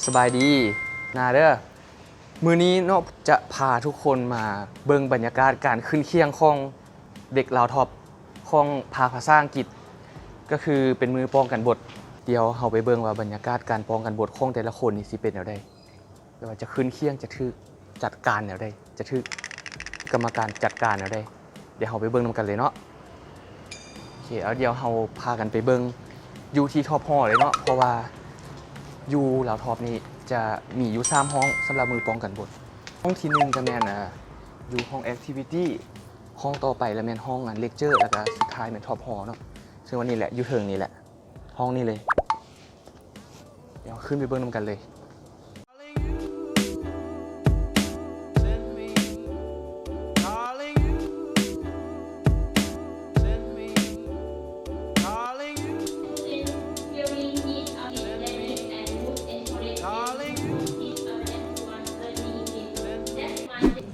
สบายดีนาเด้อมื้อนี้เนาะจะพาทุกคนมาเบิ่งบรรยากาศการขึ้นเคียงของเด็กลาวท็อปของภาษาอังกฤษก็คือเป็นมือป้องกันบทเดี๋ยวเฮาไปเบิ่งว่าบรรยากาศการป้องกันบทของแต่ละคนนี่สิเป็นแนวใดไม่ว่าจะขึ้นเคียงจะถูกจัดการแนวใดจะถูกกรรมการจัดการแนวใดเดี๋ยวเฮาไปเบิ่งนำกันเลยเนาะโอเคเอาเดี๋ยวเฮาพากันไปเบิ่งอยู่ที่ท็อปฮอลล์เลยเนาะเพราะว่าอยู่ลาวท็อปนี่จะมีอยู่3ห้องสำหรับมือป้องกันบทห้องที่1ก็แม่นอยู่ห้อง Activity ห้องต่อไปแล้วแม่นห้องเลคเชอร์แล้วก็สุดท้ายแม่นท็อปฮอลล์เนาะซึ่งวันนี้แหละอยู่เทิงนี่แหละห้องนี้เลยเดี๋ยวขึ้นไปเบิ่งนำกันเลย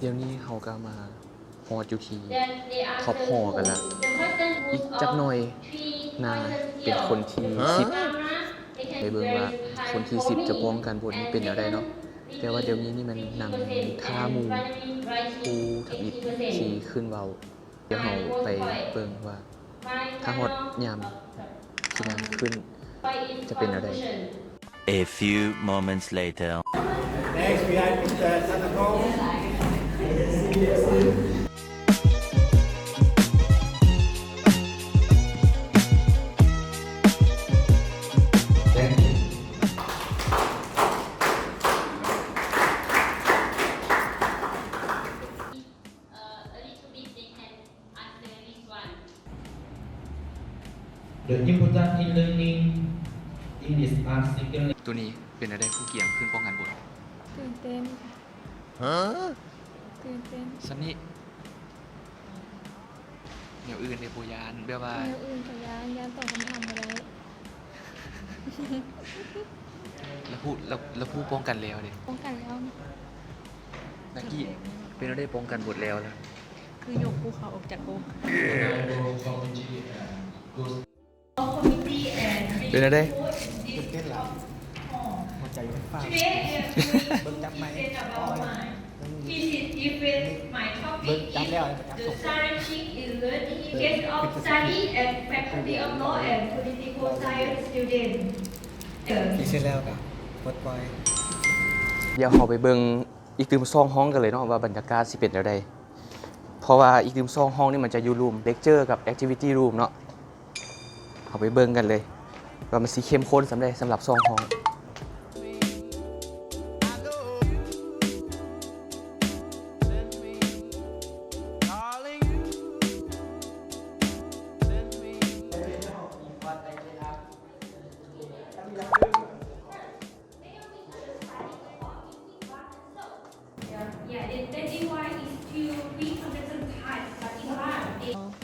เดี๋ยวนี้เขาก็มาฮอดอยู่ที่ท็อปฮอลล์กันแล้วอีกจักหน่อยนาเป็นคนที่10ไปเบิ่งว่าคนที่10จะป้องกันบทนี้เป็นแนวใดเนาะแต่ว่าเดี๋ยวนี้นี่มันหนังท่ามูภูทับอิฐที่ขึ้นเว้าเดี๋ยวเราไปเบิ่งว่าถ้าฮอดยามที่นางขึ้นจะเป็นแนวใด A few moments later. Next, we have Mr. Sanakong. ตัวนี้เป็นอะไรผู้เกี่ยงขึ้นป้องกันบท ตื่นเต้นตื่นเต้น สันนี่แนวอื่นในปูยานแบบว่า แนวอื่นกับยานตอบคำถามมาแล้ว แล้วผู้ป้องกันแล้วเนี่ย ป้องกันแล้ว นักกี้เป็นอะไรป้องกันบทแล้วล่ะ คือยกภูเขาออกจากโลก เป็นอะไร ตื่นเต้นแล้วหัวใจไม่ฟังเบิ้งจับไหมเบิ้งจับแล้วจับ The ส่ง Sarachik is learning case of study and faculty of law and political science student. ดีเสร็จแล้วกับเปิดปล่อย เดี๋ยวเราไปเบิ่งอีกตึมซองห้องกันเลยเนาะว่าบรรยากาศสิเป็นอะไรเพราะว่าอีกตึมซองห้องนี่มันจะอยู่รูมเลคเชอร์กับแอคทิวิตี้รูมเนาะเอาไปเบิ่งกันเลยว่ามันสีเข้มข้นสำหรับซองห้อง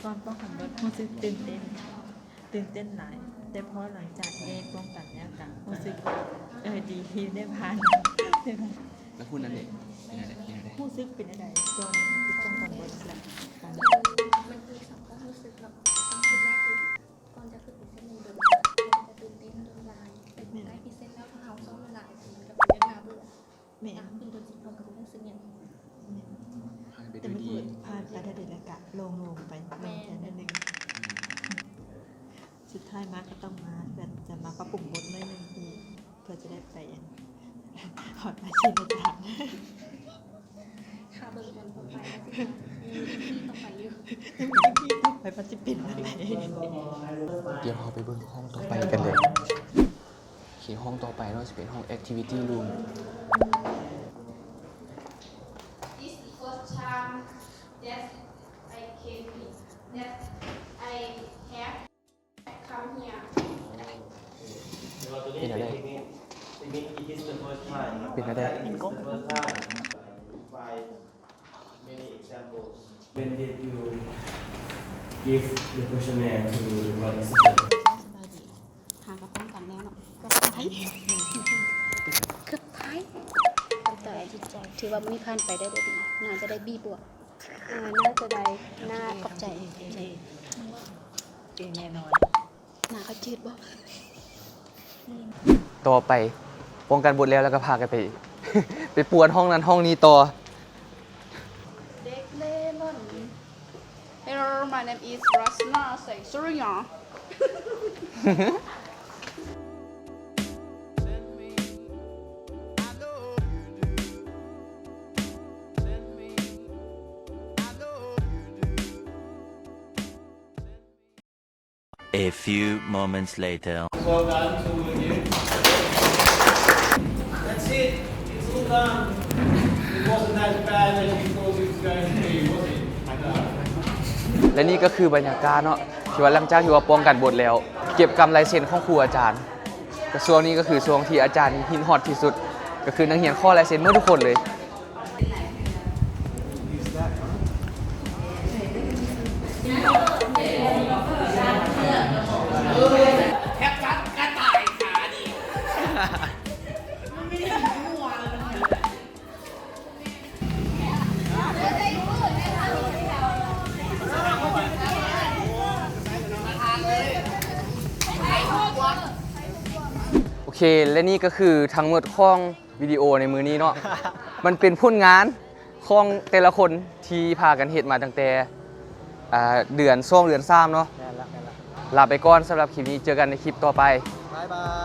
ตอนป้องกันบทรู้สึกตื่นเต้นหลายแต่พอหลังจากได้ป้องกันแล้วก็รู้สึกดีที่ได้ผ่าน แล้วพูดนั่นเองเป็นอะไร รู้สึกเป็นอะไรตอนที่ป้องกันบทแล้วกัน มันคือสังคมรู้สึกแบบสังคมแรกคือก่อนจะขึ้นพิเศษหนึ่งเดือนเราจะตื่นเต้นโดนลายเป็นใกล้พิเศษแล้วถ้าเราซ้อมเวลามันก็เป็นเรื่องน่าเบื่อ แม่ ขึ้นโดนสิบเรากับเรื่องสิ่งอย่าง ผ่านไป แต่ ด้วย มัน ดี ผ่านไปได้เลยกะลงไปลงแค่นั้นเองสุดท้ายมาก็ต้องมาแบบจะมาปรับปรุงบทหน่อยนึงทีเพื่อจะได้ไปหอดอาชีพอาจารย์ ค่าเบิ่งวันต่อไปแล้วสิที่ต่อไปอยู่ พี่ต้องไปปฏิบัติอะไร เดี๋ยวเราไปเบิ่งห้องต่อไปกันเลยขี่ห้องต่อไปเนาะจะเป็นห้อง Activity Room This is the first time that I came here, that I have come here. เป็นอะไรเป็นอะไร When did you give the questionnaire to the participant? หากระป้องกันแล้วเนาะก็ท้ายเกือบท้ายแต่จิตใจถือว่ามีผ่านไปได้ด้วยดีน่าจะได้บีบวกน่าจะได้น่าขอบใจ เก่งแน่นอน น่าเขาจืดบ่ ต่อไปป ป้องกันบทแล้วก็พากันไป ไปป่วนห้องนั้นห้องนี้ต่อ เด็กเล่ร่อน Hello my name is Rasna say sorry อ่ะ A few moments later. Well done to all of you. That's it. It's all done. It wasn't as bad as you thought it was going to be, was it? No. และนี่ก็คือบรรยากาศเนาะที่ว่าหลังจากที่ว่าป้องกันบทแล้ว เก็บกำลายเซ็นของครูอาจารย์แต่ช่วงนี้ก็คือช่วงที่อาจารย์หินฮอตที่สุด ก็คือนักเรียนข้อลายเซ็นเมื่อทุกคนเลย โอเค และนี่ก็คือทั้งหมดของวิดีโอในมือนี้เนาะ มันเป็นผลงานของแต่ละคนที่พากันเฮ็ดมาตั้งแต่เดือน2 เดือน 3เนาะ ลาไปก่อนสำหรับคลิปนี้เจอกันในคลิปต่อไป บ๊ายบาย